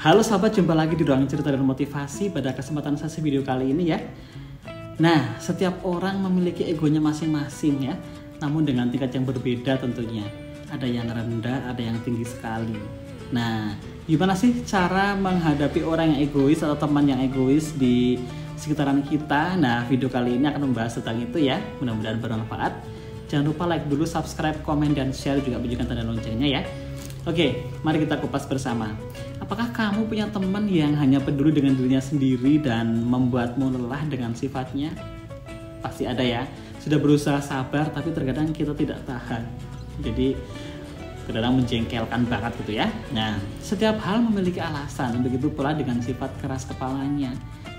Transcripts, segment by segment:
Halo sahabat, jumpa lagi di Ruang Cerita dan Motivasi pada kesempatan sesi video kali ini ya. Nah, setiap orang memiliki egonya masing-masing ya, namun dengan tingkat yang berbeda tentunya. Ada yang rendah, ada yang tinggi sekali. Nah, gimana sih cara menghadapi orang yang egois atau teman yang egois di sekitaran kita? Nah, video kali ini akan membahas tentang itu ya. Mudah-mudahan bermanfaat. Jangan lupa like dulu, subscribe, komen, dan share, juga bunyikan tanda loncengnya ya. Oke, mari kita kupas bersama. Apakah kamu punya teman yang hanya peduli dengan dirinya sendiri dan membuatmu lelah dengan sifatnya? Pasti ada ya. Sudah berusaha sabar tapi terkadang kita tidak tahan. Jadi kadang menjengkelkan banget gitu ya. Nah, setiap hal memiliki alasan. Begitu pula dengan sifat keras kepalanya.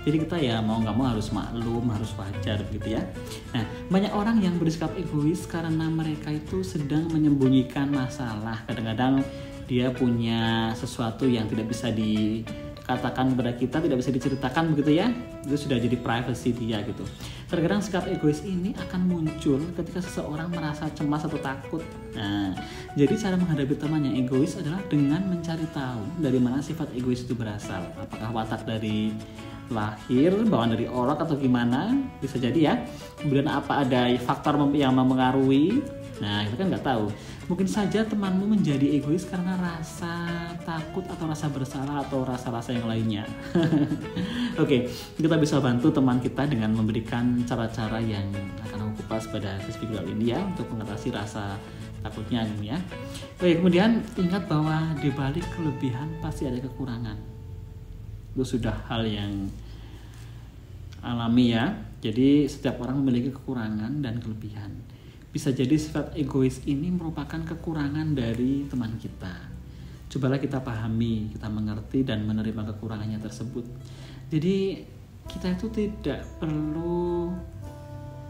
Jadi kita ya mau nggak mau harus maklum, harus wajar gitu ya. Nah, banyak orang yang bersikap egois karena mereka itu sedang menyembunyikan masalah. Kadang-kadang dia punya sesuatu yang tidak bisa dikatakan kepada kita, tidak bisa diceritakan begitu ya. Itu sudah jadi privacy dia gitu. Terkadang sikap egois ini akan muncul ketika seseorang merasa cemas atau takut. Nah, jadi cara menghadapi teman yang egois adalah dengan mencari tahu dari mana sifat egois itu berasal. Apakah watak dari lahir, bawaan dari orang atau gimana, bisa jadi ya. Kemudian apa ada faktor yang mempengaruhi. Nah, itu kan nggak tahu. Mungkin saja temanmu menjadi egois karena rasa takut atau rasa bersalah atau rasa-rasa yang lainnya. Oke, kita bisa bantu teman kita dengan memberikan cara-cara yang akan aku kupas pada video ini ya, untuk mengatasi rasa takutnya ini ya. Oke, kemudian ingat bahwa di balik kelebihan pasti ada kekurangan. Itu sudah hal yang alami ya. Jadi setiap orang memiliki kekurangan dan kelebihan. Bisa jadi sifat egois ini merupakan kekurangan dari teman kita. Cobalah kita pahami, kita mengerti dan menerima kekurangannya tersebut. Jadi kita itu tidak perlu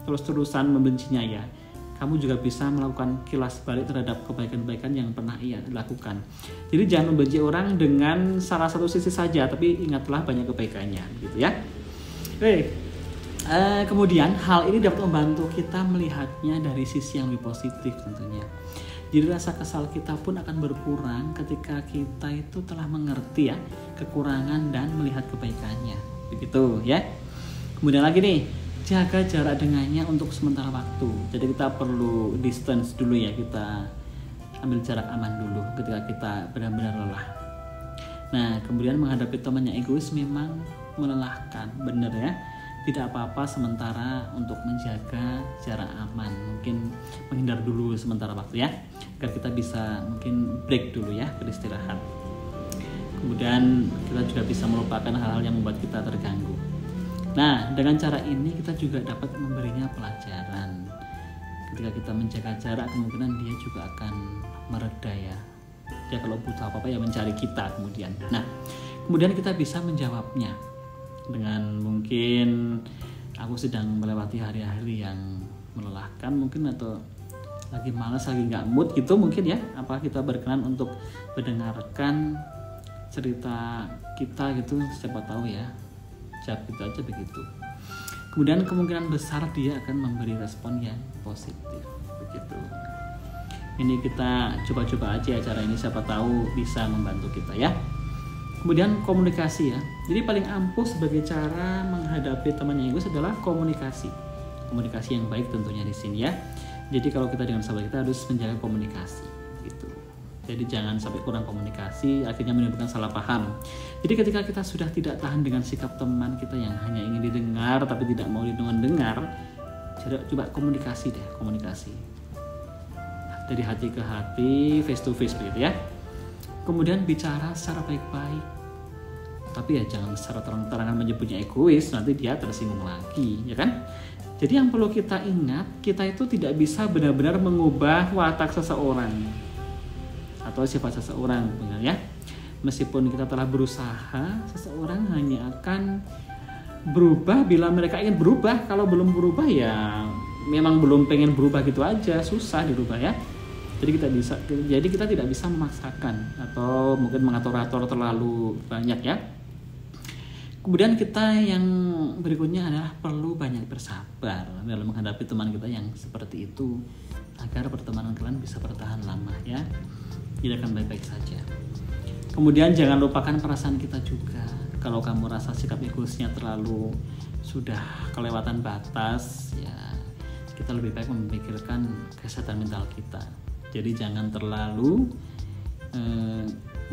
terus-terusan membencinya ya. Kamu juga bisa melakukan kilas balik terhadap kebaikan-kebaikan yang pernah ia lakukan. Jadi jangan membenci orang dengan salah satu sisi saja, tapi ingatlah banyak kebaikannya, gitu ya. Kemudian hal ini dapat membantu kita melihatnya dari sisi yang lebih positif tentunya. Jadi rasa kesal kita pun akan berkurang ketika kita itu telah mengerti ya kekurangan dan melihat kebaikannya, begitu ya. Kemudian lagi nih, jaga jarak dengannya untuk sementara waktu. Jadi kita perlu distance dulu ya, kita ambil jarak aman dulu ketika kita benar-benar lelah. Nah, kemudian menghadapi teman yang egois memang melelahkan, bener ya. Tidak apa-apa sementara untuk menjaga jarak aman. Mungkin menghindar dulu sementara waktu ya, agar kita bisa mungkin break dulu ya, beristirahat. Kemudian kita juga bisa melupakan hal-hal yang membuat kita terganggu. Nah, dengan cara ini kita juga dapat memberinya pelajaran. Ketika kita menjaga jarak, kemungkinan dia juga akan mereda ya. Dia kalau butuh apa-apa ya mencari kita kemudian. Nah, kemudian kita bisa menjawabnya dengan mungkin aku sedang melewati hari-hari yang melelahkan mungkin, atau lagi malas, lagi nggak mood gitu mungkin ya. Apa kita berkenan untuk mendengarkan cerita kita gitu, siapa tahu ya. Jawab gitu aja begitu. Kemudian kemungkinan besar dia akan memberi respon yang positif begitu. Ini kita coba-coba aja acara ini, siapa tahu bisa membantu kita ya. Kemudian komunikasi ya. Jadi paling ampuh sebagai cara menghadapi teman yang egois adalah komunikasi. Komunikasi yang baik tentunya di sini ya. Jadi kalau kita dengan sahabat kita harus menjaga komunikasi gitu. Jadi jangan sampai kurang komunikasi, akhirnya menimbulkan salah paham. Jadi ketika kita sudah tidak tahan dengan sikap teman kita yang hanya ingin didengar tapi tidak mau didengar, coba komunikasi deh, komunikasi. Dari hati ke hati, face to face begitu ya. Kemudian bicara secara baik-baik. Tapi ya jangan secara terang-terangan menyebutnya egois, nanti dia tersinggung lagi, ya kan? Jadi yang perlu kita ingat, kita itu tidak bisa benar-benar mengubah watak seseorang atau sifat seseorang, benar ya. Meskipun kita telah berusaha, seseorang hanya akan berubah bila mereka ingin berubah. Kalau belum berubah ya memang belum pengen berubah gitu aja, susah dirubah ya. Jadi kita tidak bisa memaksakan atau mungkin mengatur-atur terlalu banyak ya. Kemudian kita yang berikutnya adalah perlu banyak bersabar dalam menghadapi teman kita yang seperti itu, agar pertemanan kalian bisa bertahan lama ya. Tidak akan baik-baik saja. Kemudian jangan lupakan perasaan kita juga. Kalau kamu rasa sikap egoisnya terlalu sudah kelewatan batas, ya kita lebih baik memikirkan kesehatan mental kita. Jadi jangan terlalu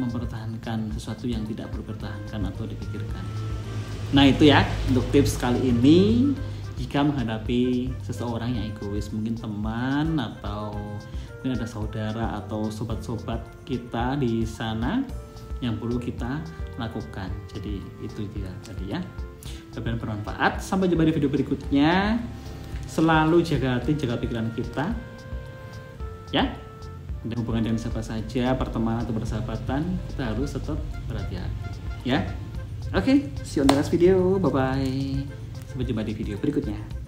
mempertahankan sesuatu yang tidak perlu dipertahankan atau dipikirkan. Nah itu ya untuk tips kali ini. Jika menghadapi seseorang yang egois, mungkin teman atau mungkin ada saudara atau sobat-sobat kita di sana yang perlu kita lakukan. Jadi itu dia tadi ya. Mudah-mudahan bermanfaat. Sampai jumpa di video berikutnya. Selalu jaga hati, jaga pikiran kita. Ya. Dan hubungan dengan siapa saja, pertemanan atau persahabatan, kita harus tetap berhati-hati. Ya. Oke, see you on the next video. Bye bye. Sampai jumpa di video berikutnya.